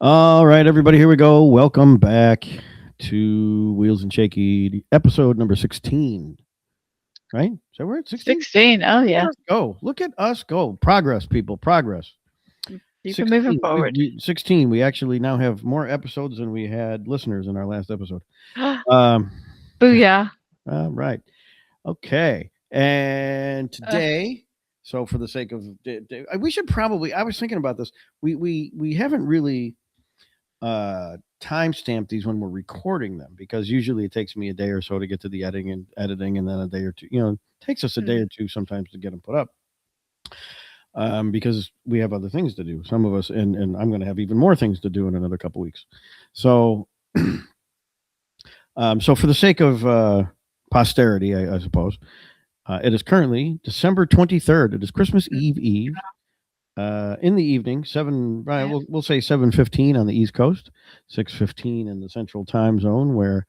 All right, everybody, here we go. Welcome back to Wheels and Shaky, episode number 16. Right? So we're at 16? 16. Oh, Look at yeah. us go. Look at us go. Progress, people. Progress. Keep it moving forward. 16. We actually now have more episodes than we had listeners in our last episode. Um, Booyah. right. Okay. And today, so for the sake of, we should probably, I was thinking about this. We haven't really timestamp these when we're recording them because usually it takes me a day or so to get to the editing and then a day or two. It takes us a day or two sometimes to get them put up because we have other things to do. Some of us, and I'm going to have even more things to do in another couple weeks. So, so for the sake of posterity, I suppose, it is currently December 23rd. It is Christmas Eve. In the evening, we'll say 7:15 on the East Coast, 6:15 in the Central Time Zone, where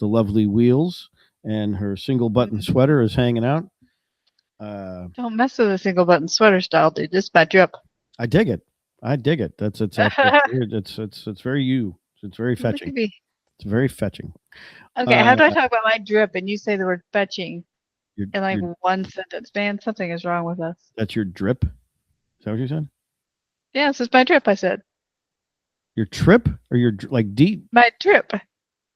the lovely Wheels and her single button sweater is hanging out. Don't mess with a single button sweater style, dude. This is my drip. I dig it. That's it's very you. It's very fetching. It's very fetching. Okay, how do I talk about my drip and you say the word fetching in like one sentence? Man, something is wrong with us. That's your drip? Is that what you said? Yes, it's my drip, I said. Your trip or your like D? My drip.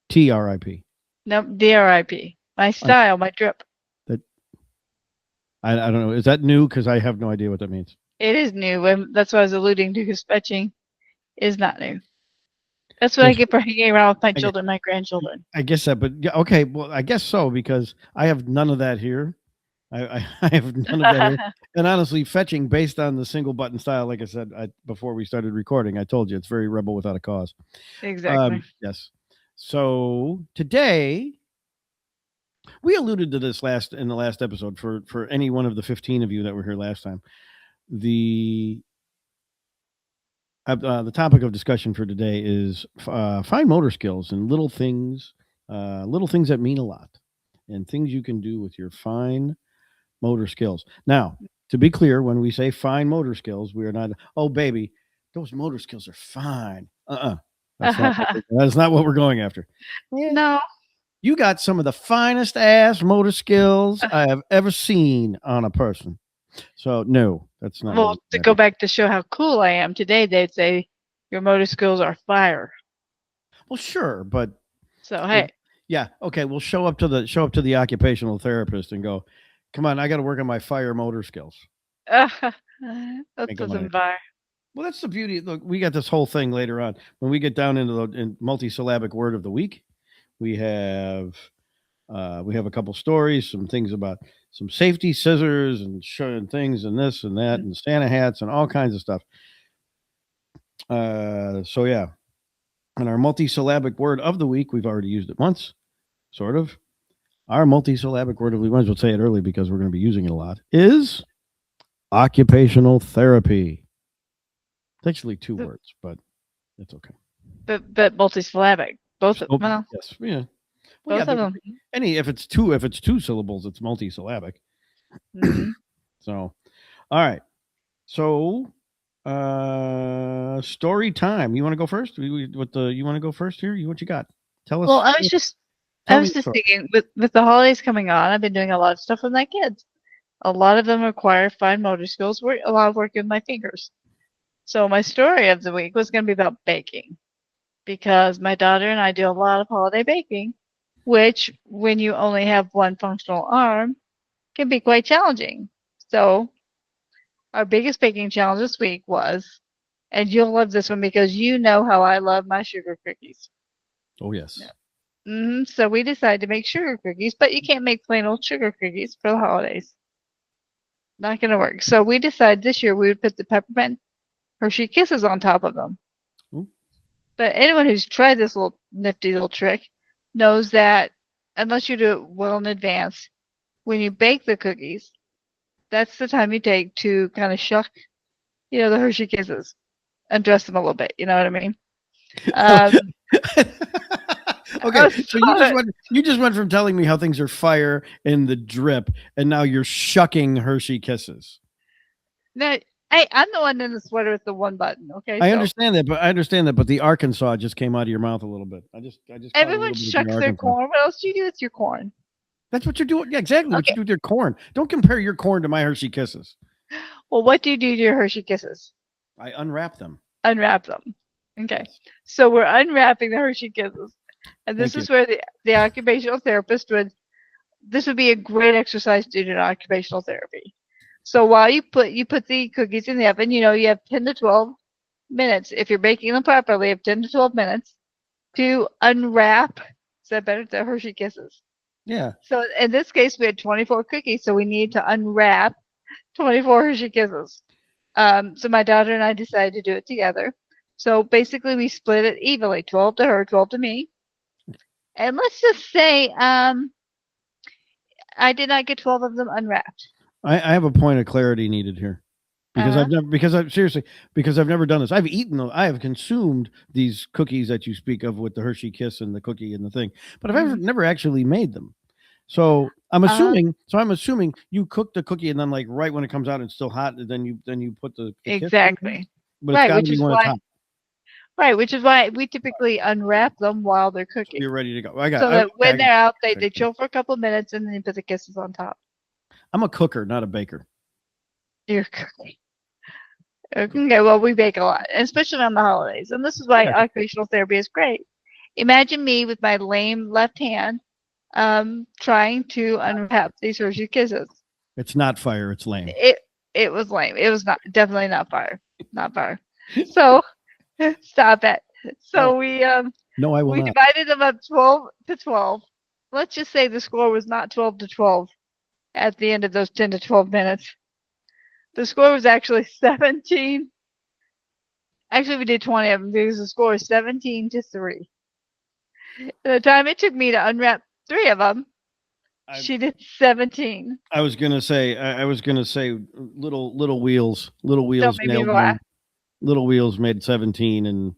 TRIP. Nope, DRIP. My style, my drip. That I don't know. Is that new? Because I have no idea what that means. It is new. That's what I was alluding to, because fetching is not new. That's what I get for hanging around with my children, my grandchildren. I guess that, but okay, well, I guess so, because I have none of that here. I have none of that here. And honestly, fetching based on the single button style, like I said before we started recording, I told you it's very rebel without a cause. Exactly. Yes. So today, we alluded to this in the last episode for any one of the 15 of you that were here last time. The topic of discussion for today is fine motor skills and little things that mean a lot, and things you can do with your fine motor skills. Now, to be clear, when we say fine motor skills, we are not, oh, baby, those motor skills are fine. That's not what we're going after. No. You got some of the finest ass motor skills I have ever seen on a person. So, no, that's not. Well, to go back to show how cool I am, today they'd say your motor skills are fire. Well, sure, but. So, hey. Yeah, okay, we'll show up to the occupational therapist and go, come on, I got to work on my fire motor skills. That doesn't fire. Well, that's the beauty. Look, we got this whole thing later on. When we get down into the multisyllabic word of the week, we have a couple stories, some things about some safety scissors and showing things and this and that and Santa hats and all kinds of stuff. So yeah, and our multisyllabic word of the week, we've already used it once, sort of. Our multisyllabic word of the week, we'll say it early because we're going to be using it a lot, is occupational therapy. It's actually two words, but it's okay. But multisyllabic, both of them. Well, yes, yeah. Both of them. If it's two syllables, it's multisyllabic. Mm-hmm. So, all right. So, story time. You want to go first? You want to go first here? What you got? Tell us. Well, I was just thinking, with the holidays coming on, I've been doing a lot of stuff with my kids. A lot of them require fine motor skills. A lot of work with my fingers. So my story of the week was going to be about baking, because my daughter and I do a lot of holiday baking, which, when you only have one functional arm, can be quite challenging. So our biggest baking challenge this week was, and you'll love this one because you know how I love my sugar cookies. Oh, yes. Yeah. So we decided to make sugar cookies, but you can't make plain old sugar cookies for the holidays. Not going to work. So we decided this year we would put the peppermint Hershey Kisses on top of them. Ooh. But anyone who's tried this little nifty little trick knows that unless you do it well in advance, when you bake the cookies, that's the time you take to kind of shuck, the Hershey Kisses and dress them a little bit. You know what I mean? Okay, so you just went from telling me how things are fire in the drip, and now you're shucking Hershey Kisses. Now, Hey, I'm the one in the sweater with the one button. Okay, I so understand that, but the Arkansas just came out of your mouth a little bit. I just caught a everyone little bit of the shucks their Arkansas. corn. What else do you do with your corn? That's what you're doing. Yeah, exactly what you Okay. do with your corn. Don't compare your corn to my Hershey Kisses. Well, what do you do to your Hershey Kisses? I unwrap them. Unwrap them. Okay. Yes. So we're unwrapping the Hershey Kisses. And this Thank you. is where the occupational therapist would this would be a great exercise to do in occupational therapy. So while you put the cookies in the oven, you have 10 to 12 minutes. If you're baking them properly, you have 10 to 12 minutes to unwrap. Is that better? The Hershey Kisses. Yeah. So in this case, we had 24 cookies, so we need to unwrap 24 Hershey Kisses. So my daughter and I decided to do it together. So basically, we split it evenly, 12 to her, 12 to me. And let's just say I did not get 12 of them unwrapped. I have a point of clarity needed here. Because Uh-huh. I've never done this. I've eaten them. I have consumed these cookies that you speak of with the Hershey Kiss and the cookie and the thing, but I've never actually made them. So I'm assuming you cook the cookie and then like right when it comes out it's still hot, and then you put the kiss in there? Exactly. But it's Right, got to which be is when it's why hot. right, which is why we typically unwrap them while they're So cooking. you're ready to go. So that Okay, when they're out, they okay. chill for a couple of minutes and then you put the kisses on top. I'm a cooker, not a baker. You're cooking. Okay, well, we bake a lot, especially on the holidays. And this is why Yeah. occupational therapy is great. Imagine me with my lame left hand trying to unwrap these Hershey Kisses. It's not fire. It's lame. It was lame. It was not definitely not fire. Not fire. So stop it. So No, I will we not. divided them up 12 to 12. Let's just say the score was not 12 to 12 at the end of those 10 to 12 minutes. The score was actually 17. Actually, we did 20 of them because the score is 17 to 3. The time it took me to unwrap 3 of them, she did 17. I was gonna say. I was gonna say. Little wheels. Little Don't wheels make me nailed laugh. me. Little wheels made 17, and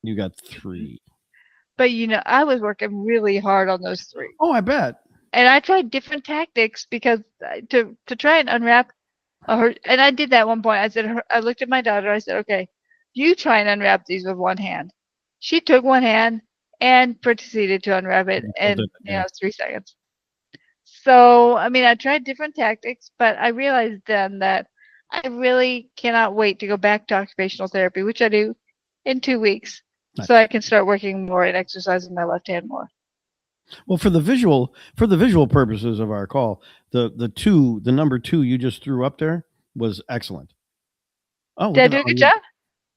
you got 3. But I was working really hard on those 3. Oh, I bet. And I tried different tactics because to try and unwrap her, and I did that at one point. I looked at my daughter. I said, "Okay, you try and unwrap these with one hand." She took one hand and proceeded to unwrap it in 3 seconds. So I mean, I tried different tactics, but I realized then that I really cannot wait to go back to occupational therapy, which I do in 2 weeks, Nice. so I can start working more and exercising my left hand more. Well, for the visual purposes of our call, the number 2 you just threw up there was excellent. Oh, Did I do a good job?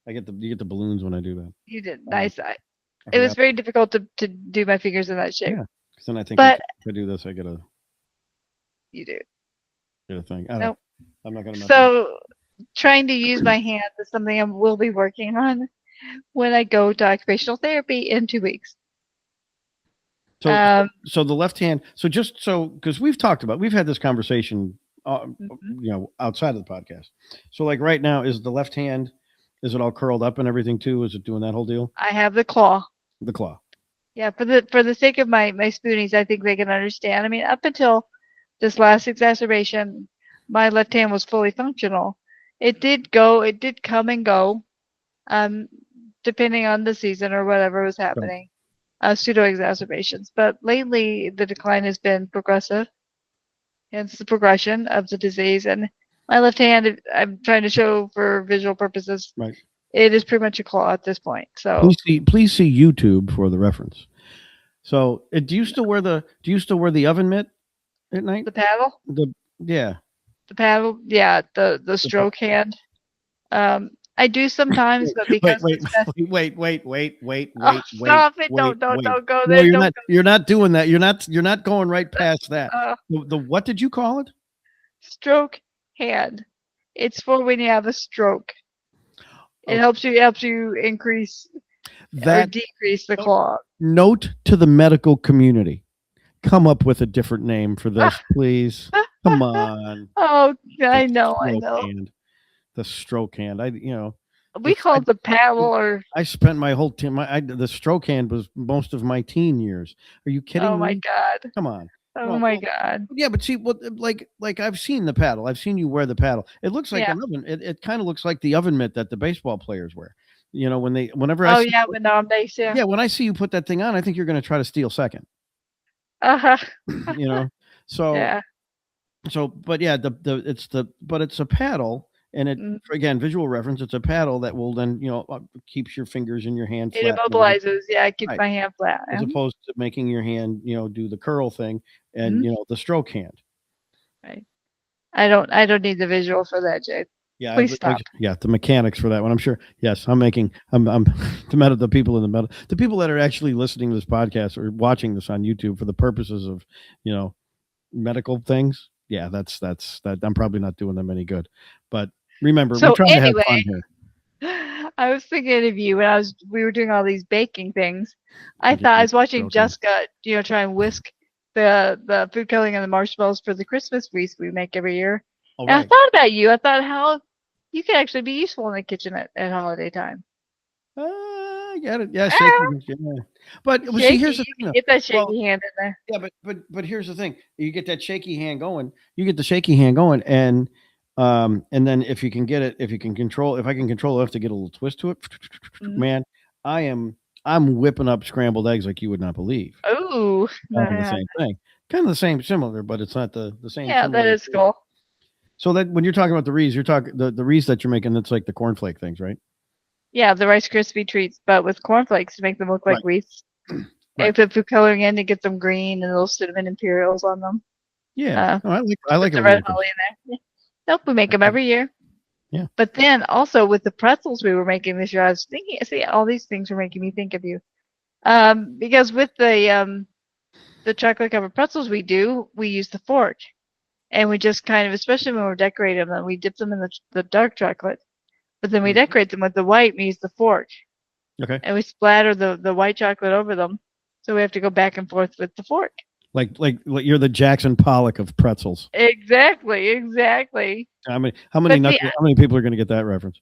You get the balloons when I do that. You did. Nice. I It was forgot. very difficult to do my fingers in that shape. Yeah, because then I think But if I do this, I get a you do. thing. Nope. I'm not gonna mess up. So trying to use my hands is something I will be working on when I go to occupational therapy in 2 weeks. So the left hand. So just so because we've had this conversation, outside of the podcast. So like right now, is the left hand, is it all curled up and everything too? Is it doing that whole deal? I have the claw. The claw. Yeah, for the sake of my spoonies, I think they can understand. I mean, up until this last exacerbation, my left hand was fully functional. It did come and go, depending on the season or whatever was happening. Pseudo exacerbations, but lately the decline has been progressive, hence the progression of the disease. And my left hand, I'm trying to show for visual purposes, Right. it is pretty much a claw at this point. So Please see YouTube for the reference. So do you still wear the oven mitt at night? the paddle, The stroke hand. I do sometimes, but because wait, oh, stop it! Don't go No, there. you're not. You're not doing that. You're not going right past that. The what did you call it? Stroke hand. It's for when you have a stroke. It helps you increase or decrease the claw. Note to the medical community: come up with a different name for this, please. Come on. Oh, I know. Hand. The stroke hand. We call it the paddle, or I spent my whole the stroke hand was most of my teen years. Are you kidding me? Oh my God. Come on. Oh No, my well, god. yeah, but see, what like I've seen the paddle. I've seen you wear the paddle. It looks like Yeah. an oven. It kind of looks like the oven mitt that the baseball players wear. Whenever I Oh see, yeah, when on base, yeah. yeah, when I see you put that thing on, I think you're going to try to steal second. Uh-huh. You know, so Yeah. but yeah, but it's a paddle, and Mm. again, visual reference. It's a paddle that will then keeps your fingers in your hand It flat and everything. immobilizes. Yeah, it keeps Right. my hand flat. As opposed to making your hand, do the curl thing and Mhm. the stroke hand. Right. I don't need the visual for that, Jay. Yeah, Please stop. the mechanics for that one. I'm sure. Yes, I'm the people in the metal, the people that are actually listening to this podcast or watching this on YouTube for the purposes of, medical things. Yeah, that's that. I'm probably not doing them any good. But remember, we're So trying to have anyway, fun here. I was thinking of you when we were doing all these baking things. I Yeah, thought I you're was watching joking. Jessica, try and whisk the food coloring and the marshmallows for the Christmas wreath we make every year. All And I right. thought about you. I thought how you could actually be useful in the kitchen at holiday time. Get it. Yeah, shaky. Ah, Yeah. But well, see, shaky. here's the You thing, can though. get that Well, shaky hand in there. yeah, but here's the thing. You get that shaky hand going. You get the shaky hand going, and then if you can control, if I can control enough to get a little twist to it, Mhm. man, I'm whipping up scrambled eggs like you would not believe. Ooh. Kind of the same thing. Kind of the same, similar, but it's not the same Yeah, that similar. is cool. So that when you're talking about the wreaths, you're talking the wreaths that you're making. That's like the cornflake things, right? Yeah, the Rice Krispie treats, but with cornflakes to make them look like Right. wreaths. Right. And put food coloring in to get them green and little cinnamon imperials on them. Yeah. No, I like Put it the when you red make holly those. in there. Yeah. Nope, we make them every year. Yeah. But then also with the pretzels we were making this year, I was thinking, see, all these things are making me think of you. Because with the chocolate covered pretzels we use the fork. And we just kind of, especially when we're decorating them, we dip them in the dark chocolate. But then we Mhm. decorate them with the white, we use the fork. Okay. And we splatter the white chocolate over them. So we have to go back and forth with the fork. Like you're the Jackson Pollock of pretzels. Exactly. How But see, many people are going to get that reference?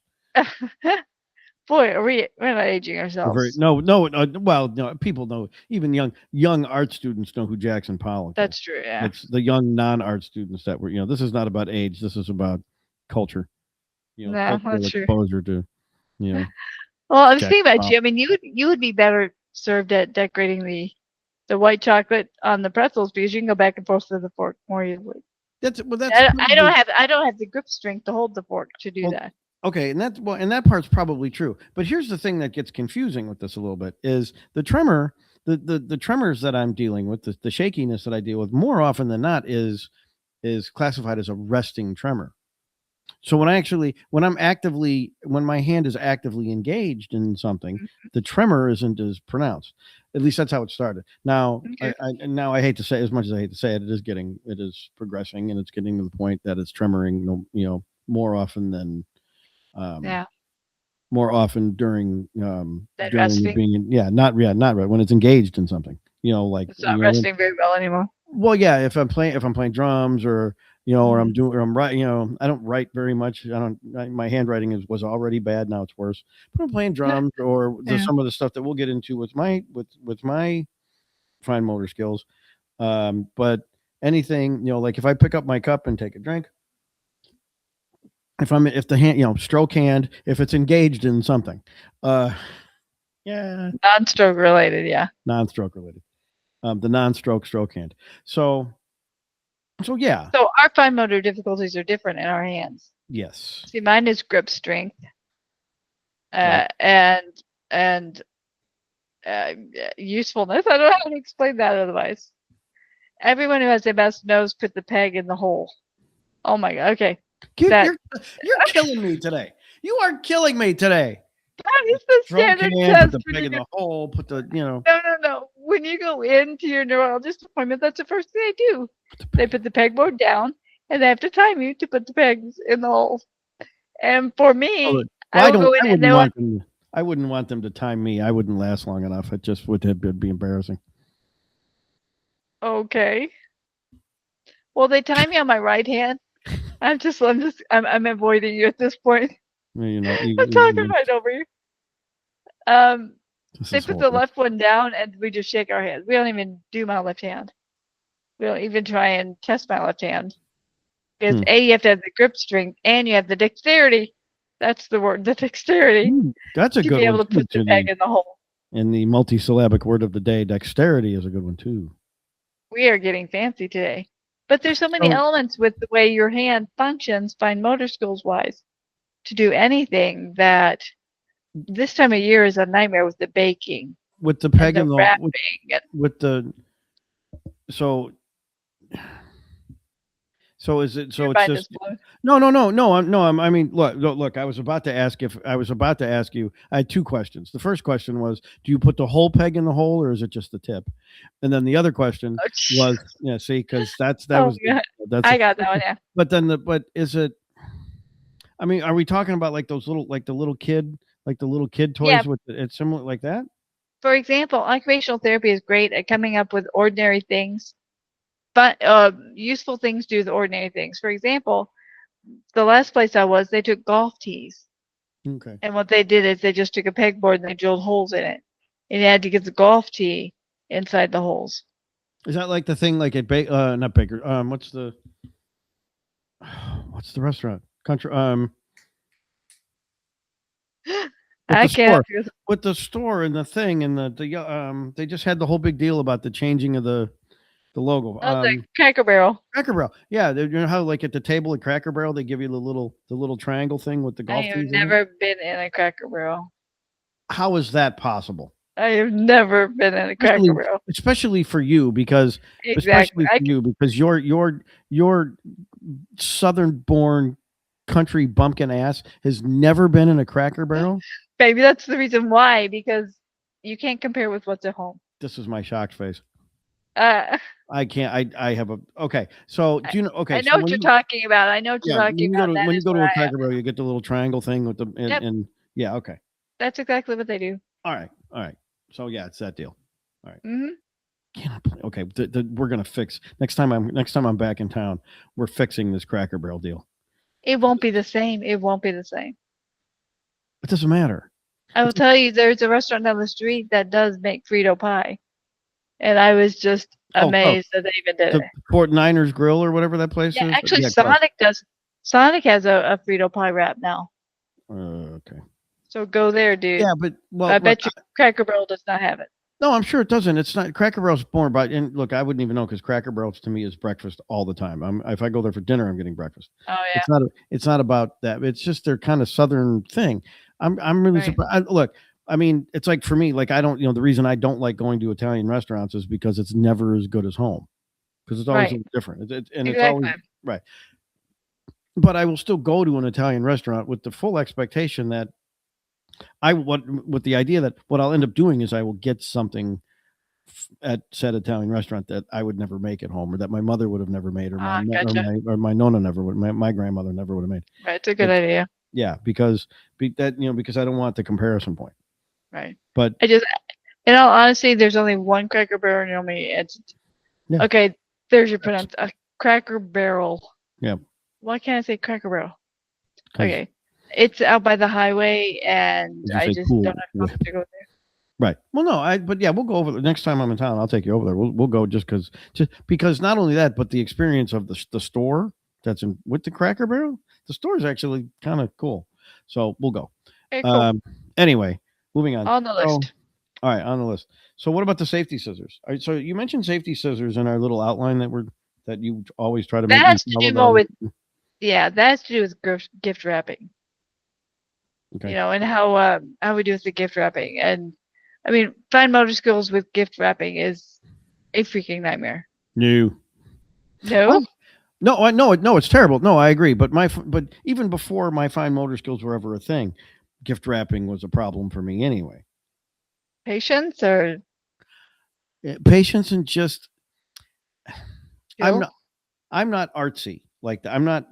boy, we're not aging ourselves. Well, no, people know. Even young art students know who Jackson Pollock is. That's true, yeah. It's the young non-art students that were. This is not about age. This is about culture. No, Cultural that's true. exposure to Well, I was Jackson thinking about Pollock. you. I mean, you would be better served at decorating the white chocolate on the pretzels because you can go back and forth with the fork more easily. That's I don't probably have the grip strength to hold the fork to do well. that. Okay, and that part's probably true. But here's the thing that gets confusing with this a little bit is the tremor, the tremors that I'm dealing with, the shakiness that I deal with more often than not is classified as a resting tremor. So when my hand is actively engaged in something, the tremor isn't as pronounced. At least that's how it started. Now, Okay. now I hate to say, as much as I hate to say it, it is progressing, and it's getting to the point that it's tremoring, more often than um, Yeah, more often that during when you're resting. being not right when it's engaged in something. Like It's not resting very well anymore. well, yeah, if I'm playing drums or or Mm. I'm writing, I don't write very much. My handwriting was already bad. Now it's worse. But I'm playing drums or Yeah. some of the stuff that we'll get into with my fine motor skills. But anything, like if I pick up my cup and take a drink, if the hand, stroke hand, if it's engaged in something, uh, yeah, Non-stroke related, yeah. non-stroke related, the non-stroke stroke hand. So yeah, So our fine motor difficulties are different in our hands. yes, See, mine is grip strength, right. and usefulness. I don't know how to explain that otherwise. Everyone who has MS knows put the peg in the hole. Oh my god. Okay. You're, That you're you're killing me today. You are killing me today. that is the Stroke standard hand, put test the when peg you in go. the hole, put the No. When you go into your neurologist appointment, that's the first thing they do. They put the pegboard down and they have to time you to put the pegs in the hole. And for well, me, well, I will go in I and wouldn't they want. want them. I wouldn't want them to time me. I wouldn't last long enough. It just would be embarrassing. Okay. Well, they time me on my right hand. I'm avoiding you at this point. I'm talking right over you. This They is put the horrible. left one down and we just shake our hands. We don't even do my left hand. We don't even try and test my left hand. Because Hmm. A, you have to have the grip strength and you have the dexterity. That's the word, the dexterity, That's a to good be one able to too. put the peg in the hole. In the multisyllabic word of the day, dexterity is a good one too. We are getting fancy today. But there's so many So elements with the way your hand functions, fine motor skills wise, to do anything that this time of year is a nightmare with the baking with the and peg the and the wrapping. And with the so so is it your so it's mind is just blown. I mean, look. I was about to ask if I was about to ask you. I had two questions. The first question was, do you put the whole peg in the hole, or is it just the tip? And then the other question was, yeah, see, because Oh God, that's I got that one. Yeah, but is it? I mean, are we talking about like those little like the little kid yeah. toys with it's similar like that? For example, occupational therapy is great at coming up with ordinary things, but useful things to do with ordinary things. For example, the last place I was, they took golf tees, Okay. and what they did is they just took a pegboard and they drilled holes in it, and you had to get the golf tee inside the holes. Is that like the thing like at not Baker? What's the restaurant? Country with I the can't. store, with the store and the thing and they just had the whole big deal about the changing of the logo. Oh, the Cracker Barrel. Cracker Barrel, yeah, you know how like at the table at Cracker Barrel they give you the little triangle thing with the I golf have tees in it. never been in a Cracker Barrel. How is that possible? I have never been in a Cracker Especially Barrel. especially for you because Exactly. your southern born country bumpkin ass has never been in a Cracker Barrel. Maybe that's the reason why, because you can't compare with what's at home. This is my shocked face. Uh, I can't. I have a okay. So I, do you know? Okay, I so know what you're talking about. I know what you're yeah, talking about. That when you is go what to a I have. Cracker Barrel, you get the little triangle thing with the Yep, and yeah. Okay. that's exactly what they do. All right. So yeah, it's that deal. All right. Hmm. Okay, we're gonna fix next time I'm back in town. We're fixing this Cracker Barrel deal. It won't be the same. It won't be the same. It doesn't matter. I will It's tell you, there's a restaurant down the street that does make Frito pie, and I was just oh amazed that they even did the it. Fort Niners Grill or whatever that place Yeah, is. actually, Yeah, close. Sonic does. Sonic has a Frito pie wrap now, Okay. so go there, dude. Yeah, but well, I look, bet you Cracker Barrel does not have it. no, I'm sure it doesn't. It's not Cracker Barrel's more about. And look, I wouldn't even know because Cracker Barrel to me is breakfast all the time. If I go there for dinner, I'm getting breakfast. Oh yeah, It's not about that. It's just their kind of southern thing. I'm really right, surprised. Look, I mean, it's like for me, like I don't, the reason I don't like going to Italian restaurants is because it's never as good as home because it's always a right, little different. And it's always exactly. right. But I will still go to an Italian restaurant with the full expectation that with the idea that what I'll end up doing is I will get something at said Italian restaurant that I would never make at home, or that my mother would have never made, or Ah, gotcha. my nonna never would, my grandmother never would have made. Right, it's a good It's, idea. yeah, because because I don't want the comparison point. Right. But I just, in all honesty, there's only one Cracker Barrel near me. It's yeah, okay. There's your pronounce a Cracker Barrel. yeah, Why can't I say Cracker Barrel? because Okay, it's out by the highway, and you I say just cool, don't have time to go there. right? Well, no, but yeah, we'll go over the next time I'm in town. I'll take you over there. We'll go just because not only that, but the experience of the store that's in with the Cracker Barrel. The store is actually kind of cool, so we'll go. Okay, cool. Anyway, moving on. On the So, list. all right, on the list. So, what about the safety scissors? All right, so you mentioned safety scissors in our little outline that you always try to make That me has to follow. do more with, yeah, that has to do with gift wrapping. Okay. You know, and how we do with the gift wrapping. And I mean, fine motor skills with gift wrapping is a freaking nightmare. No. No? No, it's terrible. No, I agree. But even before my fine motor skills were ever a thing, gift wrapping was a problem for me anyway. Patience or Patience and just I'm skill? not I'm not artsy like that. I'm not,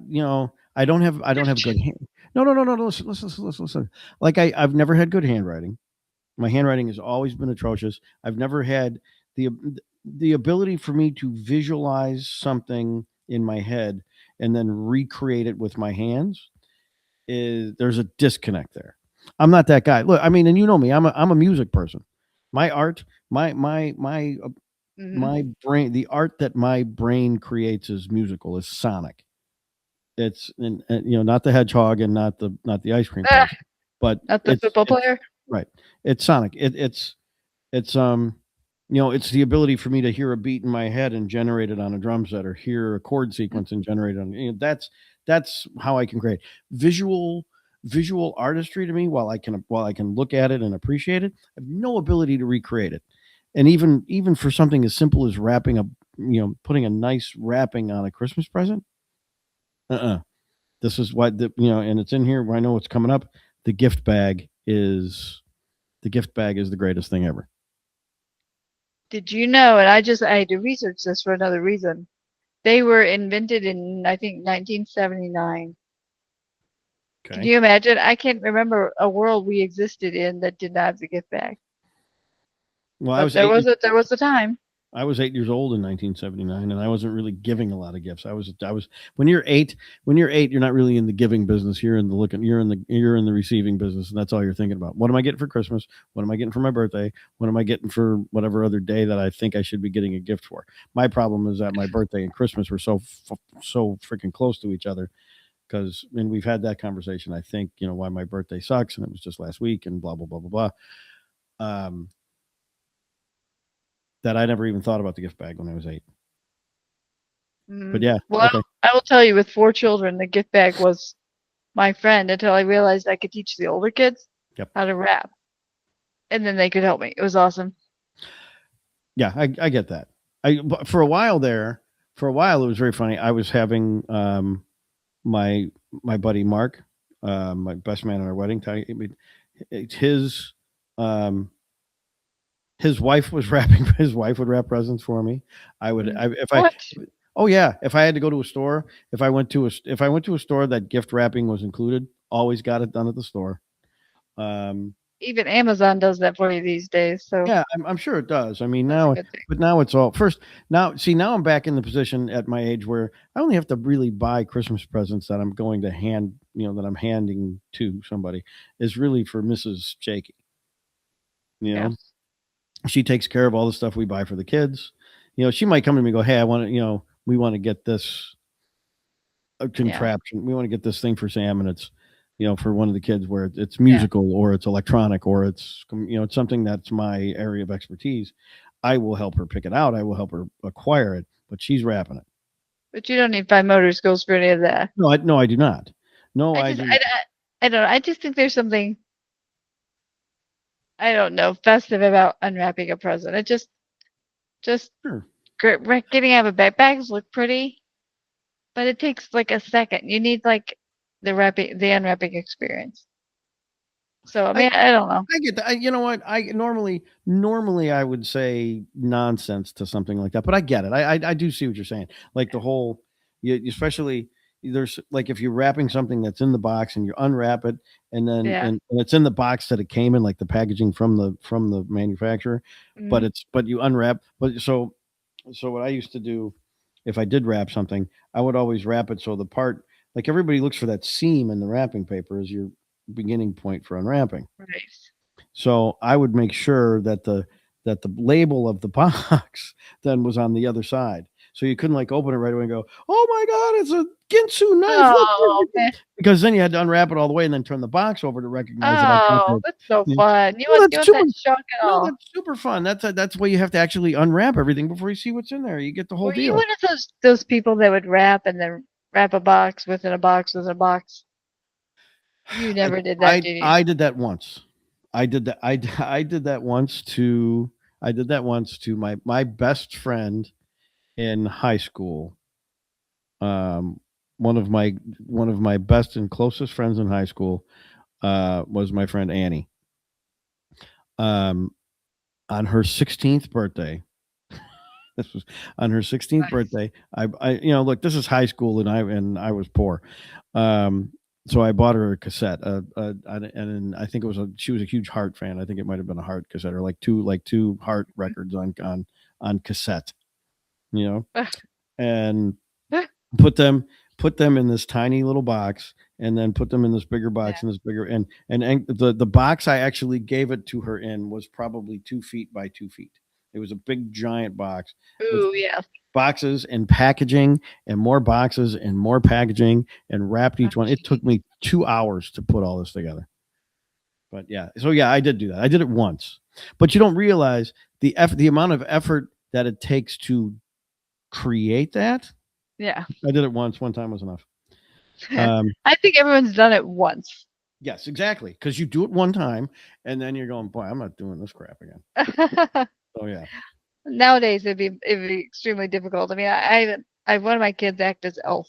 I don't have good hand. No. Listen. Like I've never had good handwriting. My handwriting has always been atrocious. I've never had the the ability for me to visualize something in my head and then recreate it with my hands. There's a disconnect there. I'm not that guy. Look, I mean, and you know me. I'm a music person. My art, my Hmm. My brain, the art that my brain creates is musical, is sonic. It's not the hedgehog and not the ice cream Ah, person, but not the it's football it's player. right. It's sonic. It's it's the ability for me to hear a beat in my head and generate it on a drum set, or hear a chord sequence and generate it on. That's how I can create visual artistry. To me, while I can look at it and appreciate it, I have no ability to recreate it. And even for something as simple as putting a nice wrapping on a Christmas present. Uh-uh. This is why and it's in here. I know it's coming up. The gift bag is the greatest thing ever. Did you know? And I had to research this for another reason. They were invented in I think 1979. Can Okay. you imagine? I can't remember a world we existed in that did not have the gift bag. Well, But there was a time. I was 8 years old in 1979, and I wasn't really giving a lot of gifts. I was when you're eight, you're not really in the giving business. You're in the receiving business, and that's all you're thinking about. What am I getting for Christmas? What am I getting for my birthday? What am I getting for whatever other day that I think I should be getting a gift for? My problem is that my birthday and Christmas were so freaking close to each other, and we've had that conversation. I think why my birthday sucks, and it was just last week, and blah blah blah blah blah. That I never even thought about the gift bag when I was 8. But Mm. yeah, Well, okay. I will tell you, with 4 children, the gift bag was my friend until I realized I could teach the older kids Yep. how to rap, and then they could help me. It was awesome. Yeah, I get that. But for a while it was very funny. I was having my buddy Mark, my best man at our wedding. His um his wife was wrapping. His wife would wrap presents for me. I would Mm. I, if I What? Oh yeah, if I had to go to a store, if I went to a store that gift wrapping was included, always got it done at the store. Um, Even Amazon does that for you these days, so Yeah, I'm sure it does. I mean, that's a now, good thing. but now it's all first. Now, see, now I'm back in the position at my age where I only have to really buy Christmas presents that I'm going to that I'm handing to somebody, is really for Mrs. Shaky. You Yeah. know, she takes care of all the stuff we buy for the kids. She might come to me and go, "Hey, I want to, we want to get this Yeah. contraption. We want to get this thing for Sam, and it's, for one of the kids where it's Yeah. musical, or it's electronic, or it's something that's my area of expertise. I will help her pick it out. I will help her acquire it, but she's wrapping it. But you don't need 5 motor skills for any of that. No, I do not. No, I I just, do I, not. I, I don't know. I just think there's something, I don't know, festive about unwrapping a present. Just Sure. getting out of a bag. Bags look pretty, but it takes like a second. You need like the unwrapping experience. So, I I mean, I don't know. I get that. You know what? I normally I would say nonsense to something like that, but I get it. I do see what you're saying. Like the whole, especially there's like if you're wrapping something that's in the box and you unwrap it, and then Yeah. and it's in the box that it came in, like the packaging from the manufacturer, but Hmm. you unwrap. But so what I used to do, if I did wrap something, I would always wrap it so the part, like everybody looks for that seam in the wrapping paper as your beginning point for unwrapping. Right. So I would make sure that the label of the box then was on the other side. So you couldn't like open it right away and go, "Oh my God, it's a Ginsu knife!" Look, Oh, man. because then you had to unwrap it all the way and then turn the box over to recognize that I got Oh, the. that's so Yeah. fun. Well, You that's want super. that shock and No, awe. that's super fun. That's why you have to actually unwrap everything before you see what's in there. You get the whole Were you deal. one of those people that would wrap and then wrap a box within a box within a box? You I never did that, I did you? I did that once. I did that once to my best friend in high school. Um, one of my best and closest friends in high school was my friend Annie. Um, on her 16th birthday, this was on her 16th Nice. birthday. Look, this is high school, and I was poor. Um, so I bought her a cassette, and I think she was a huge Heart fan. I think it might have been a Heart cassette, or like two Heart records on cassette, you know, and put them put them in this tiny little box, and then put them in this bigger Yeah. box, and this bigger, and the box I actually gave it to her in was probably 2 feet by 2 feet. It was a big giant box with Ooh, yeah. boxes and packaging and more boxes and more packaging and wrapped Oh, each one. It took jeez. me 2 hours to put all this together. But yeah, so yeah, I did do that. I did it once, but you don't realize the amount of effort that it takes to create that. Yeah. I did it once. One time was enough. Um, I think everyone's done it once. yes, exactly, because you do it one time, and then you're going, boy, I'm not doing this crap again. Oh yeah, Nowadays, it'd be extremely difficult. I mean, I one of my kids act as elf,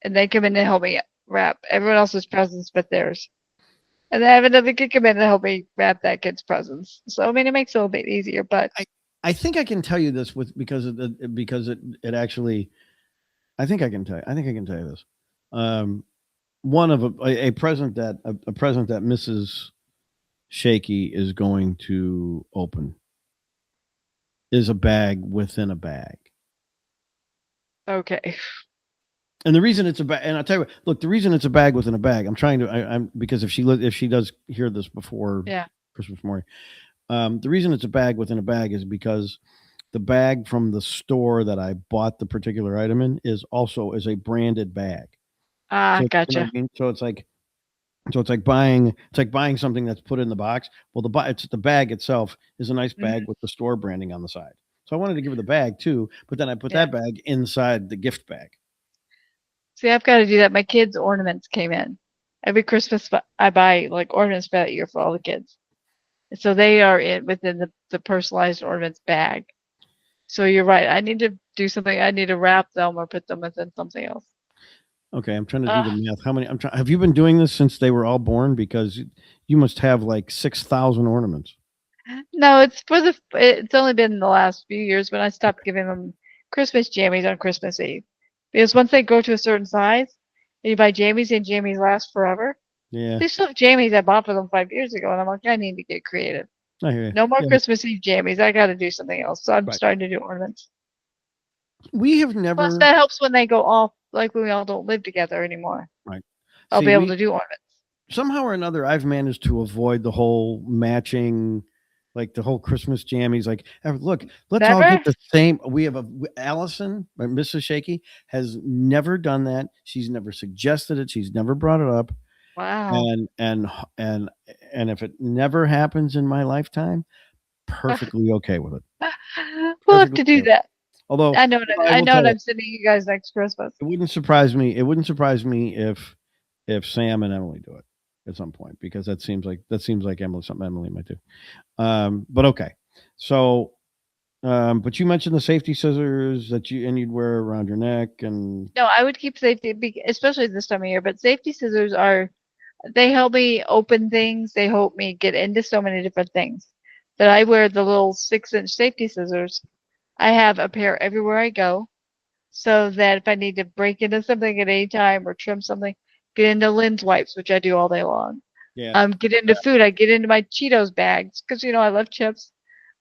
and they come in to help me wrap everyone else's presents but theirs. And then I have another kid come in to help me wrap that kid's presents. So I mean, it makes it a little bit easier. But I I think I can tell you this with because it actually I think I can tell you. I think I can tell you this. Um, one of a present that a present that Mrs. Shaky is going to open is a bag within a bag. okay, And the reason it's a bag, and I'll tell you what, look, the reason it's a bag within a bag, I'm trying to, I'm because if she does hear this before yeah. Christmas morning, the reason it's a bag within a bag is because the bag from the store that I bought the particular item in is a branded bag. Ah, So you know what gotcha. I mean. So it's like buying something that's put in the box. Well, it's the bag itself is a nice bag Hmm. with the store branding on the side. So I wanted to give her the bag too, but then I put Yeah. that bag inside the gift bag. See, I've got to do that. My kids' ornaments came in. Every Christmas, I buy like ornaments for that year for all the kids. So they are within the personalized ornaments bag. So you're right. I need to do something. I need to wrap them or put them within something else. Okay, I'm trying to do Uh, the math. How many? I'm trying. Have you been doing this since they were all born? Because you must have like 6,000 ornaments. no, it's only been the last few years when I stopped giving them Christmas jammies on Christmas Eve. Because once they grow to a certain size, and you buy jammies and jammies last forever. Yeah, They still have jammies I bought for them 5 years ago, and I'm like, I need to get creative. I hear you. No more Yeah, Christmas Eve jammies. I got to do something else. So I'm right. starting to do ornaments. We have Plus, never that helps when they go off, like when we all don't live together anymore. right. I'll See, be able we to do ornaments. somehow or another I've managed to avoid the whole matching, like the whole Christmas jammies. Like, look, let's all get Never? the same. We have Allison, Mrs. Shaky, has never done that. She's never suggested it. She's never brought it up. Wow. And if it never happens in my lifetime, perfectly okay with it. We'll have Perfectly to okay do with it. that. Although, I know what I I will know tell what you, I'm sending you guys next Christmas. it wouldn't surprise me. It wouldn't surprise me if Sam and Emily do it at some point because that seems like Emily something Emily might do. But okay, so but you mentioned the safety scissors that you'd wear around your neck and No, I would keep safety, especially this time of year. But safety scissors they help me open things. They help me get into so many different things. That I wear the little 6-inch safety scissors. I have a pair everywhere I go, so that if I need to break into something at any time or trim something, get into lens wipes, which I do all day long. yeah, Get into food. I get into my Cheetos bags because I love chips.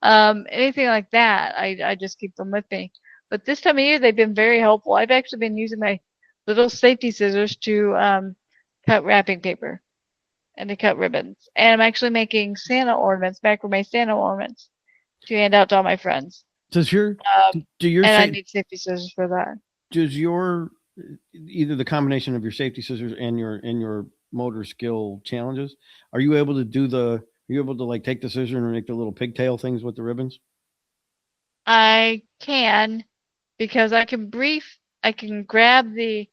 Anything like that, I just keep them with me. But this time of year, they've been very helpful. I've actually been using my little safety scissors to cut wrapping paper and to cut ribbons. And I'm actually making Santa ornaments, macrame Santa ornaments, to hand out to all my friends. does your Um, do your and I say need safety scissors for that. does your either the combination of your safety scissors and your motor skill challenges are you able to are you able to like take the scissors and make the little pigtail things with the ribbons? I can because I can grab the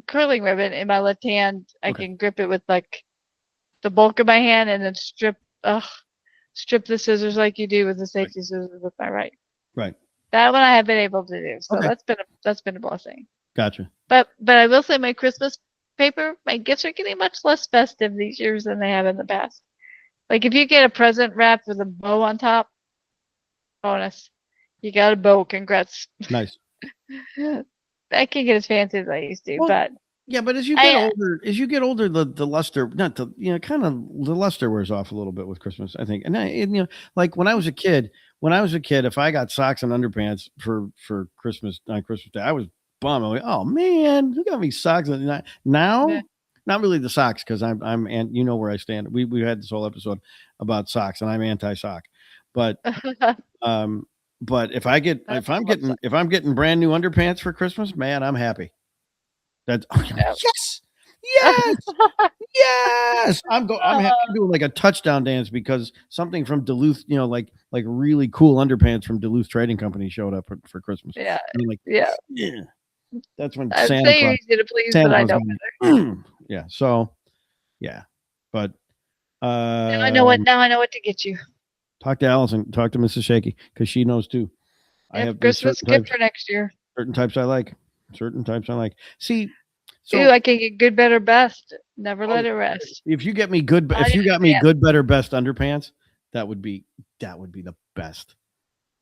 curling ribbon in my left hand. I Okay, can grip it with like the bulk of my hand and then strip the scissors like you do with the right, safety scissors with my right. right. That one I have been able to do. So Okay, that's been a blessing. gotcha. But I will say my Christmas paper, my gifts are getting much less festive these years than they have in the past. Like if you get a present wrapped with a bow on top, bonus. You got a bow, congrats. Nice. I can't get as fancy as I used to, Well, but yeah, but I as you get older, the luster, not the, kind of the luster wears off a little bit with Christmas, I think. And like when I was a kid, if I got socks and underpants for Christmas on Christmas Day, I was bummed. I'm like, oh man, who got me socks? yeah, Now, not really the socks because and you know where I stand. We had this whole episode about socks, and I'm anti sock, But um, but if I get That's the website. if I'm getting brand new underpants for Christmas, man, I'm happy. That's Yep. yes, yes, yes. I'm doing like a touchdown dance because something from Duluth, like really cool underpants from Duluth Trading Company showed up for Christmas. Yeah, And I'm like, yeah. yeah. That's when I'm saying easy to please, but Santa I Claus know got better. me. Yeah. So yeah, but Now I know what. um, Now I know what to get you. talk to Allison, talk to Mrs. Shaky because she knows too. I Yep, have there's Christmas gift for next year. certain types I like, certain types I like. See, Ooh, so I can get good, better, best. Never oh, let it rest. if you get me good, On if in you got me advance. good, better, best underpants, that would be the best.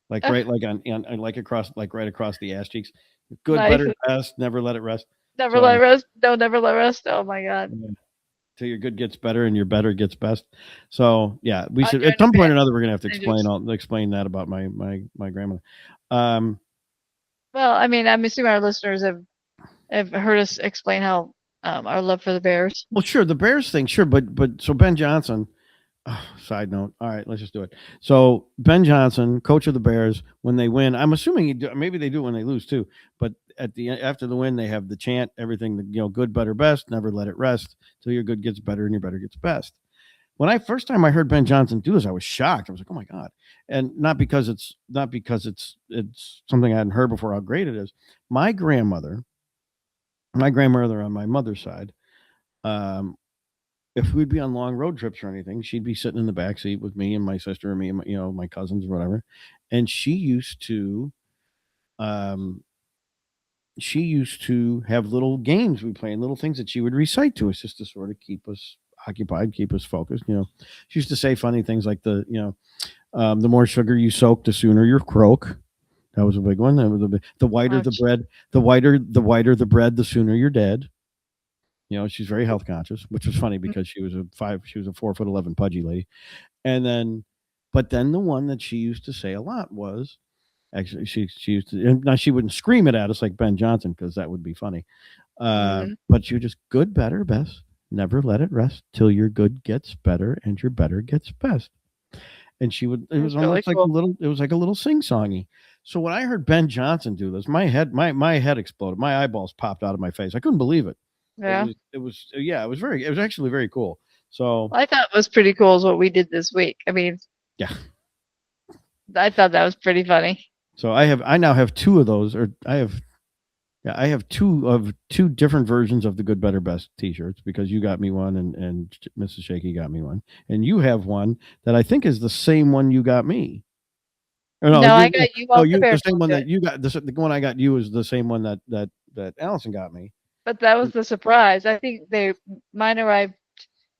Like right, like on like across, like right across the ass cheeks. Good, Nice. better, best. Never let it rest. Never let So it rest. No, never let it rest. Oh my God. yeah, till your good gets better and your better gets best. So yeah, we On should your at some point or advance. another we're gonna have to I just. explain that about my grandmother. Um, Well, I mean, I'm assuming our listeners have heard us explain how our love for the Bears. well, sure, the Bears thing, sure, but so Ben Johnson. Side note. All right, let's just do it. So Ben Johnson, coach of the Bears, when they win, I'm assuming maybe they do it when they lose too. But after the win, they have the chant, everything, good, better, best. Never let it rest till your good gets better and your better gets best. When I first time I heard Ben Johnson do this, I was shocked. I was like, oh my god! And not because it's something I hadn't heard before. How great it is. My grandmother, on my mother's side, um, if we'd be on long road trips or anything, she'd be sitting in the back seat with me and my sister and me and my cousins or whatever. And um, she used to have little games we play and little things that she would recite to us just to sort of keep us occupied, keep us focused. She used to say funny things like the more sugar you soak, the sooner you croak. That was a big one. That was the whiter the Ouch. bread, whiter the bread, the sooner you're dead. She's very health conscious, which was funny because she was a 4'11" pudgy lady. And then, but then the one that she used to say a lot was actually she used to, and now she wouldn't scream it at us like Ben Johnson because that would be funny. Mm, But she would just good, better, best. Never let it rest till your good gets better and your better gets best. And she would, it was that's really almost like cool. it was like a little sing songy. So when I heard Ben Johnson do this, my head exploded. My eyeballs popped out of my face. I couldn't believe it. Yeah. Yeah, it was actually very cool. So I thought it was pretty cool is what we did this week. I mean, yeah, I thought that was pretty funny. so I now have two of those, or I have two different versions of the good, better, best T-shirts because you got me one and Mrs. Shaky got me one, and you have one that I think is the same one you got me. Or no, No, I got you off the the Bears same one one good. that you got. The one I got you is the same one that Allison got me. But that was the surprise. I think mine arrived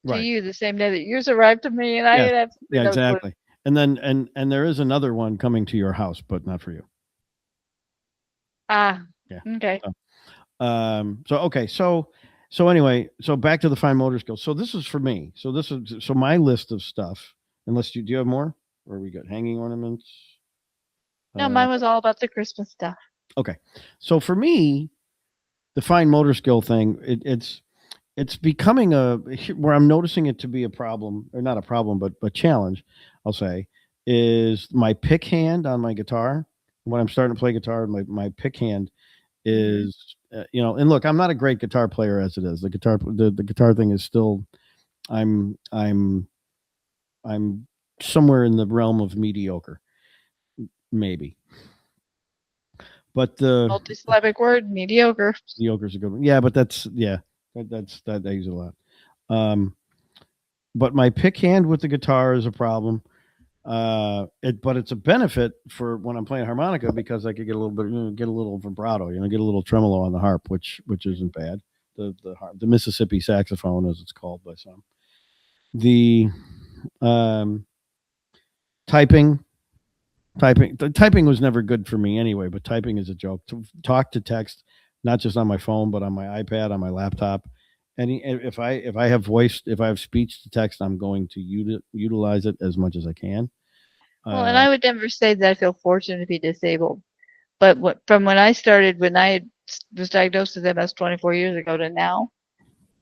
to Right. you the same day that yours arrived to me, and I Yes. had absolutely Yeah. no clue. Exactly. And then and there is another one coming to your house, but not for you. Ah, Yeah. okay. So, so okay, so anyway, so back to the fine motor skills. So this is for me. So my list of stuff. Unless do you have more? Or are we got hanging ornaments? No, Uh, mine was all about the Christmas stuff. okay. So for me, the fine motor skill thing, it's becoming where I'm noticing it to be a problem, or not a problem, but a challenge, I'll say, is my pick hand on my guitar. When I'm starting to play guitar, my pick hand Hmm. is and look, I'm not a great guitar player as it is. The guitar thing is still I'm somewhere in the realm of mediocre, maybe. But the Multisyllabic word, mediocre. mediocre is a good one. Yeah, but that I use it a lot. Um, but my pick hand with the guitar is a problem. But it's a benefit for when I'm playing harmonica because I could get a little bit, get a little vibrato, get a little tremolo on the harp, which isn't bad. The Mississippi saxophone, as it's called by some. The um, typing typing was never good for me anyway. But typing is a joke. To talk to text, not just on my phone, but on my iPad, on my laptop. If I have speech to text, I'm going to utilize it as much as I can. Well, and Uh, I would never say that I feel fortunate to be disabled. But from when I started, when was diagnosed with MS 24 years ago to now,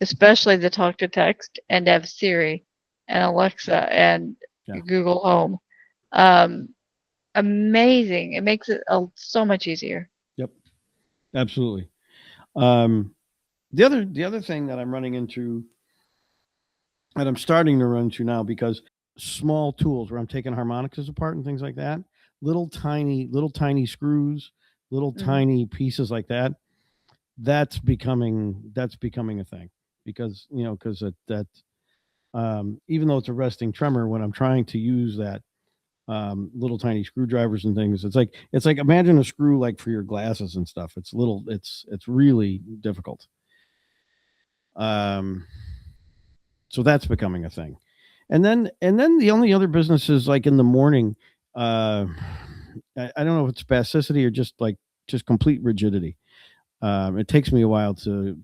especially the talk to text and have Siri and Alexa and yeah. Google Home. Um, amazing. It makes it so much easier. Yep, absolutely. Um, the other thing that I'm running into, that I'm starting to run into now, because small tools where I'm taking harmonicas apart and things like that, little tiny screws, little Mm. tiny pieces like that. That's becoming a thing, because that even though it's a resting tremor, when I'm trying to use that, little tiny screwdrivers and things, it's like imagine a screw like for your glasses and stuff. It's really difficult. Um, so that's becoming a thing. And then the only other businesses, like in the morning, uh, I don't know if it's spasticity or just complete rigidity. It takes me a while to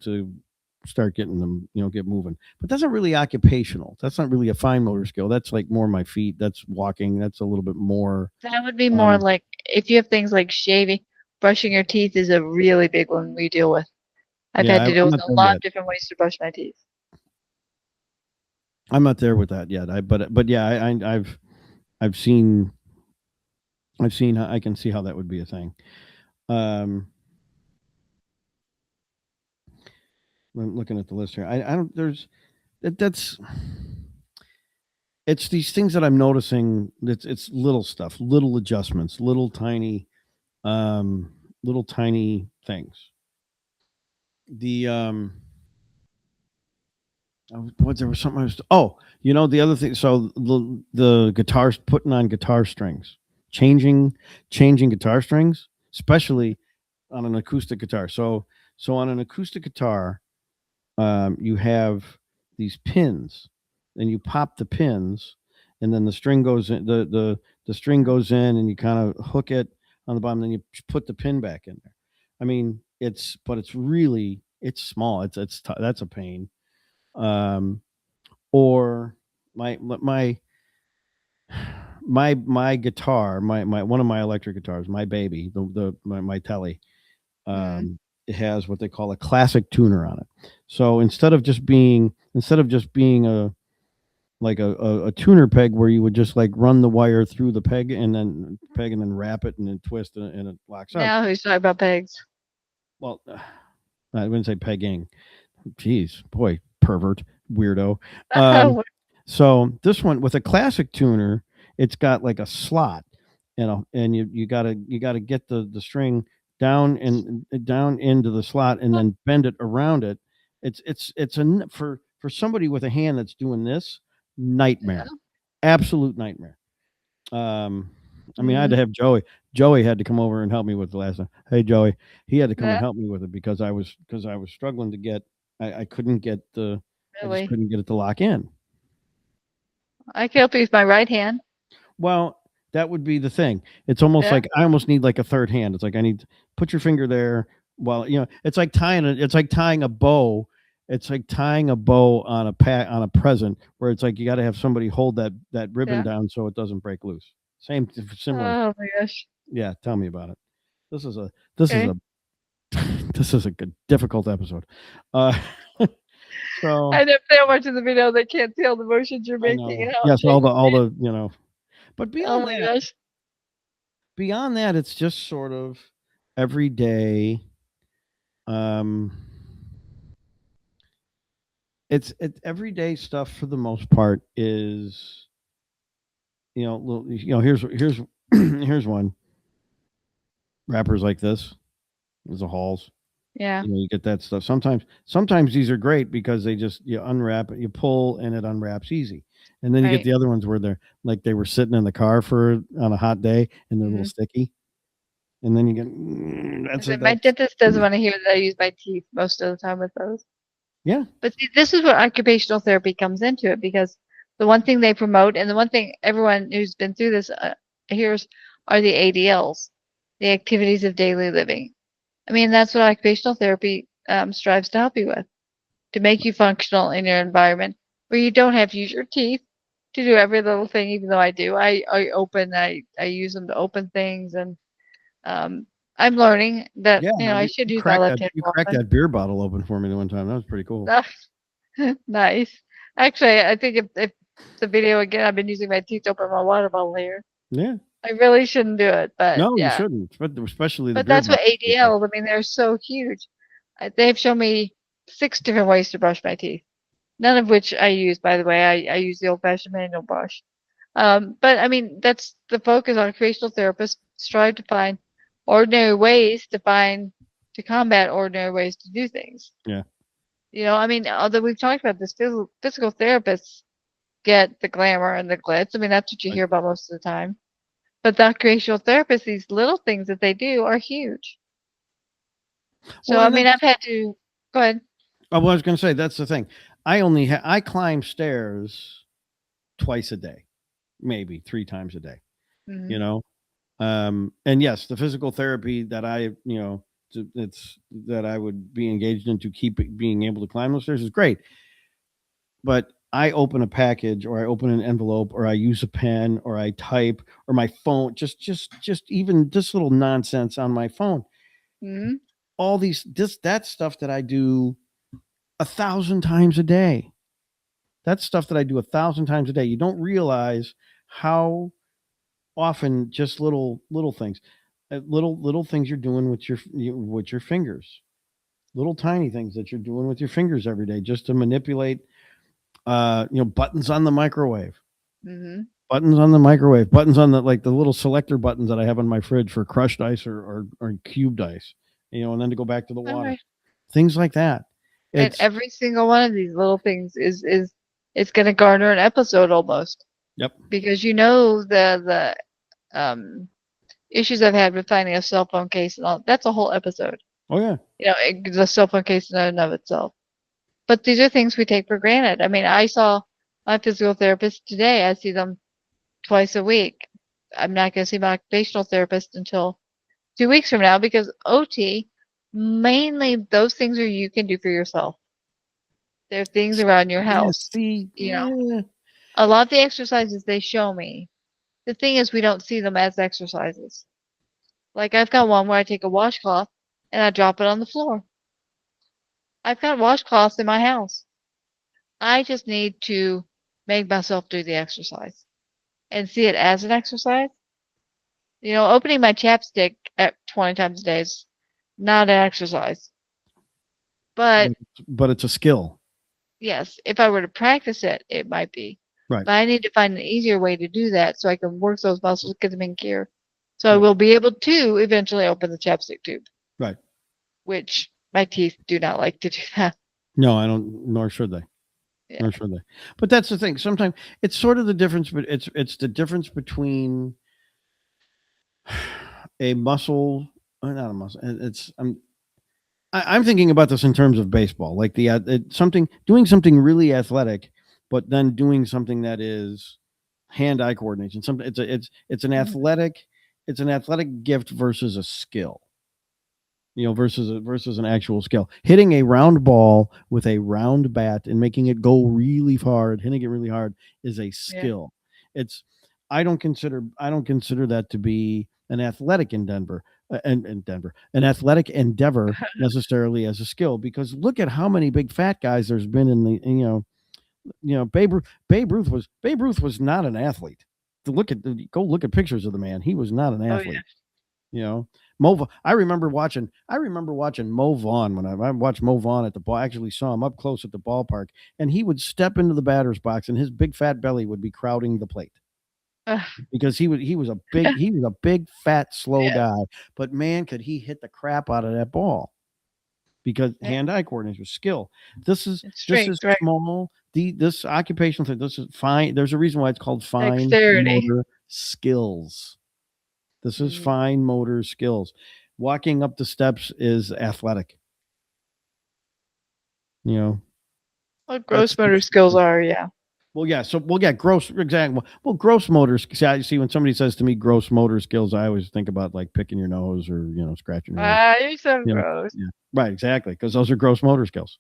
start getting them, get moving. But that's not really occupational. That's not really a fine motor skill. That's like more my feet. That's walking. That's a little bit more. That would be more Um, like if you have things like shaving, brushing your teeth is a really big one we deal with. I've yeah, had to deal I'm with not a there lot of yet. different ways to brush my teeth. I'm not there with that yet. But yeah, I've seen I can see how that would be a thing. Um, I'm looking at the list here. I don't. There's that's it's these things that I'm noticing. It's little stuff, little adjustments, um, little tiny things. The what there was something I was. Oh, the other thing. So the guitars, putting on guitar strings, changing changing guitar strings, especially on an acoustic guitar. So on an acoustic guitar, you have these pins, and you pop the pins, and then the string goes in. The string Mm. goes in, and you kind of hook it on the bottom. Then you put the pin back in there. I mean, it's small. That's a pain. Um, or my my guitar, my one of my electric guitars, my baby, my telly, Mm. um, it has what they call a classic tuner on it. So instead of just being a tuner peg, where you would just like run the wire through the peg and then wrap it and then twist it and it locks up. Now who's talking about pegs? Well, I wouldn't say pegging. Jeez, boy, pervert, weirdo. Um, so this one with a classic tuner, it's got like a slot, and you gotta get the string down into the slot and then bend it around it. For somebody with a hand that's doing this, nightmare, absolute nightmare. Um, I mean, I had to Mm, have Joey. Joey had to come over and help me with the last time. Hey, Joey, he had to come and yeah, help me with it, because I was struggling to get. I couldn't get the. I just really. couldn't get it to lock in. I can help you with my right hand. Well, that would be the thing. It's almost Yeah, like I almost need like a third hand. It's like I need to put your finger there. Well, it's like tying a bow. It's like tying a bow on a present, where it's like you got to have somebody hold that ribbon yeah. down so it doesn't break loose. Similar. Oh my gosh. Yeah, tell me about it. This is a this is Okay. a this is a good difficult episode. Uh, so I know if they're watching the video, they can't see all the motions you're I making know. and how I'm Yes, shaking. all the but Oh my gosh. beyond that, it's just sort of everyday. Um, it's everyday stuff for the most part. Is here's here's one. Wrappers like this. There's a Halls. Yeah, You get that stuff. Sometimes these are great because they just you unwrap it, you pull, and it unwraps easy. And then you get right. the other ones where they're like they were sitting in the car on a hot day and they're a little Mhm. sticky. And then you get that's it. My That's dentist doesn't want to hear that I use my teeth most of the time with those. yeah, But see, this is where occupational therapy comes into it because the one thing they promote and the one thing everyone who's been through this hears are the ADLs, the activities of daily living. I mean, that's what occupational therapy strives to help you with, to make you functional in your environment where you don't have to use your teeth to do every little thing, even though I do. I use them to open things and um, I'm learning that, yeah. I You, should you use my cracked left that hand you more cracked often. that beer bottle open for me the one time. That was pretty cool. Nice. Actually, I think if the video again, I've been using my teeth to open my water bottle here. Yeah. I really shouldn't do it, but No, you yeah. shouldn't. But especially the But beer that's what bottle. ADLs. I mean, they're so huge. They've shown me 6 different ways to brush my teeth. None of which I use, by the way. I use the old-fashioned manual brush. But I mean, that's the focus on creational therapists strive to find ordinary ways to combat ordinary ways to do things. Yeah. I mean, although we've talked about this, physical therapists get the glamour and the glitz. I mean, that's what you Right. hear about most of the time. But the recreational therapists, these little things that they do are huge. So, Well, I and mean, that's I've had to go ahead. I was going to say that's the thing. I climb stairs twice a day, maybe 3 times a day. You Hmm. know, and yes, the physical therapy that it's that I would be engaged in to keep being able to climb those stairs is great. But I open a package, or I open an envelope, or I use a pen, or I type, or my phone, just even this little nonsense on my phone. Hmm. All that stuff that I do 1,000 times a day. That's stuff that I do 1,000 times a day. You don't realize how often just little things, little things you're doing with your fingers, little tiny things that you're doing with your fingers every day, just to manipulate, buttons on the microwave, Hmm. buttons on the little selector buttons that I have on my fridge for crushed ice or cubed ice, and then to go back to the All water, right. things like that. And It's every single one of these little things is it's going to garner an episode almost Yep. because the issues I've had with finding a cell phone case and all. That's a whole episode. Oh yeah. The cell phone case in and of itself. But these are things we take for granted. I mean, I saw my physical therapist today. I see them twice a week. I'm not going to see my occupational therapist until 2 weeks from now because OT, mainly those things are you can do for yourself. They're things around your Yeah. house. See. You know, Yeah. a lot of the exercises they show me, the thing is we don't see them as exercises. Like I've got one where I take a washcloth and I drop it on the floor. I've got washcloths in my house. I just need to make myself do the exercise and see it as an exercise. Opening my chapstick at 20 times a day is not an exercise. But But but it's a skill. yes, if I were to practice it, it might be. Right. But I need to find an easier way to do that so I can work those muscles, get them in gear. So I Right. will be able to eventually open the chapstick tube, Right. which my teeth do not like to do that. No, I don't. Nor should they. Yeah. Nor should they. But that's the thing. Sometimes it's sort of the difference, but it's the difference between a muscle, or not a muscle. It's I'm thinking about this in terms of baseball, like something doing something really athletic, but then doing something that is hand-eye coordination. Something it's an Mhm. athletic gift versus a skill. Versus an actual skill. Hitting a round ball with a round bat and making it go really hard, hitting it really hard is a Yeah. skill. It's I don't consider that to be an athletic endeavor, an athletic endeavor necessarily as a skill, because look at how many big fat guys there's been in the Babe Ruth was not an athlete. Go look at pictures of the man. He was not an Oh yeah. athlete. You know, I remember watching Mo Vaughn when I watched Mo Vaughn at the ball. I actually saw him up close at the ballpark, and he would step into the batter's box, and his big fat belly would be crowding the plate because he was a big fat slow Yeah. guy, but man, could he hit the crap out of that ball, because Yeah. hand-eye coordination was skill. This is It's this is strength, right? small. This occupational thing. This is fine. There's a reason why it's called fine Dexterity. motor skills. This is Mm. fine motor skills. Walking up the steps is athletic. You know, What that's gross motor skills are, yeah. gross exactly. Well, gross motor. See, when somebody says to me gross motor skills, I always think about like picking your nose or scratching your nose. Ah, you're so You know, gross. yeah, right, exactly, because those are gross motor skills.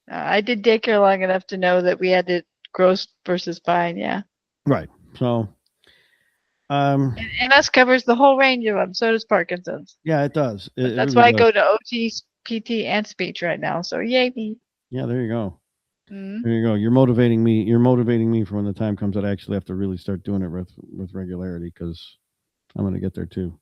I did daycare long enough to know that we had to gross versus fine, yeah. Right. So, um, And MS covers the whole range of them. So does Parkinson's. yeah, it does. It That's really why I does. go to OT, PT, and speech right now. So yay me. Yeah, there you go. Mm. There you go. You're motivating me. You're motivating me for when the time comes that I actually have to really start doing it with regularity because I'm going to get there too.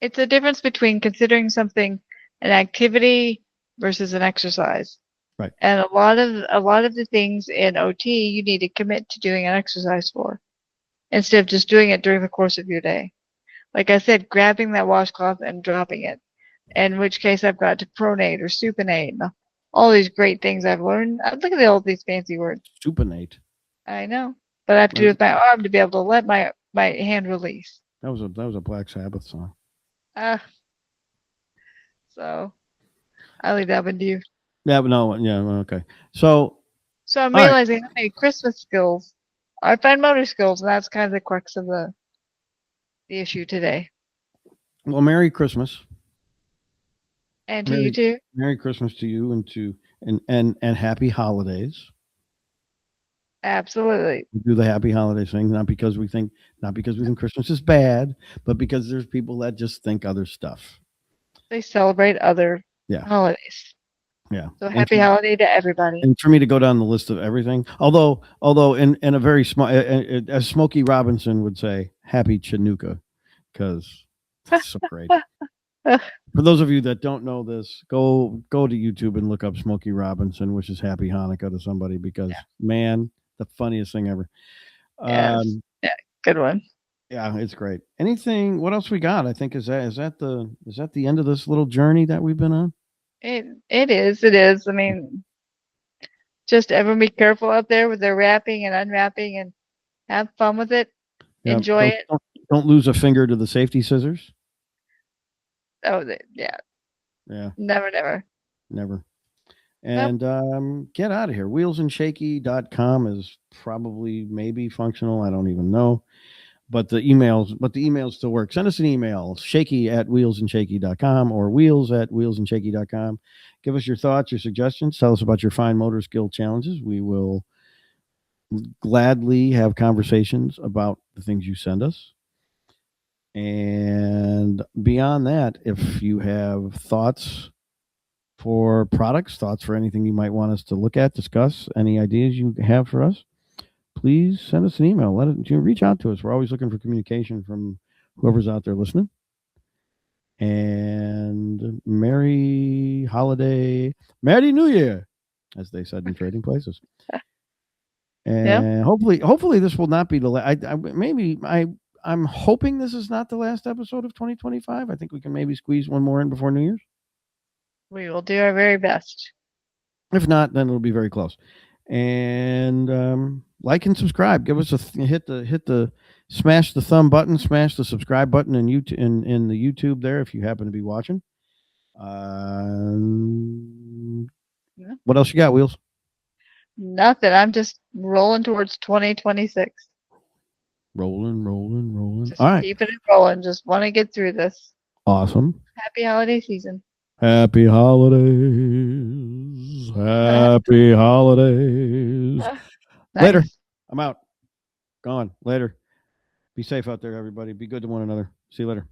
It's a difference between considering something an activity versus an exercise. Right. And a lot of the things in OT you need to commit to doing an exercise for instead of just doing it during the course of your day. Like I said, grabbing that washcloth and dropping it. In which case I've got to pronate or supinate and all these great things I've learned. Look at all these fancy words. Supinate. I know. But I have to do it with my arm to be able to let my hand release. That was a Black Sabbath song. So I'll leave that one to you. Yeah, but no, yeah, okay. So I'm all right. realizing how many Christmas skills are fine motor skills, and that's kind of the crux of the issue today. Well, Merry Christmas. And to you too. Merry Christmas to you and Happy Holidays. Absolutely. We do the Happy Holidays thing, not because we think Christmas is bad, but because there's people that just think other stuff. They celebrate other holidays. Yeah. So happy holiday to everybody. And for me to go down the list of everything, although in a very small, as Smokey Robinson would say, Happy Chinooka, because it's so great. For those of you that don't know this, go to YouTube and look up Smokey Robinson, which is Happy Hanukkah to somebody, because man, the funniest thing ever. Yes. Yeah, good one. Yeah, it's great. Anything? What else we got? I think is that the end of this little journey that we've been on? It is. I mean, just everyone be careful out there with their wrapping and unwrapping, and have fun with it. Yeah, Enjoy it. Don't lose a finger to the safety scissors. Oh, yeah. Yeah. Never. And get out of here. Wheelsandshaky.com is probably maybe functional. I don't even know. But the emails still work. Send us an email, shaky@wheelsandshaky.com or wheels@wheelsandshaky.com. Give us your thoughts, your suggestions. Tell us about your fine motor skill challenges. We will gladly have conversations about the things you send us. And beyond that, if you have thoughts for products, thoughts for anything you might want us to look at, discuss, any ideas you have for us, please send us an email. Reach out to us. We're always looking for communication from whoever's out there listening. And Merry Merry New Year, as they said in Trading Places. And hopefully this will not be the last. I'm hoping this is not the last episode of 2025. I think we can maybe squeeze one more in before New Year's. We will do our very best. If not, then it'll be very close. And like and subscribe. Give us smash the thumb button, smash the subscribe button in YouTube in the YouTube there if you happen to be watching. What else you got, Wheels? Nothing. I'm just rolling towards 2026. Rolling. Just all right. keeping it rolling. Just want to get through this. Awesome. Happy holiday season. Happy holidays. Happy holidays. Nice. Later. I'm out. Gone. Later. Be safe out there, everybody. Be good to one another. See you later.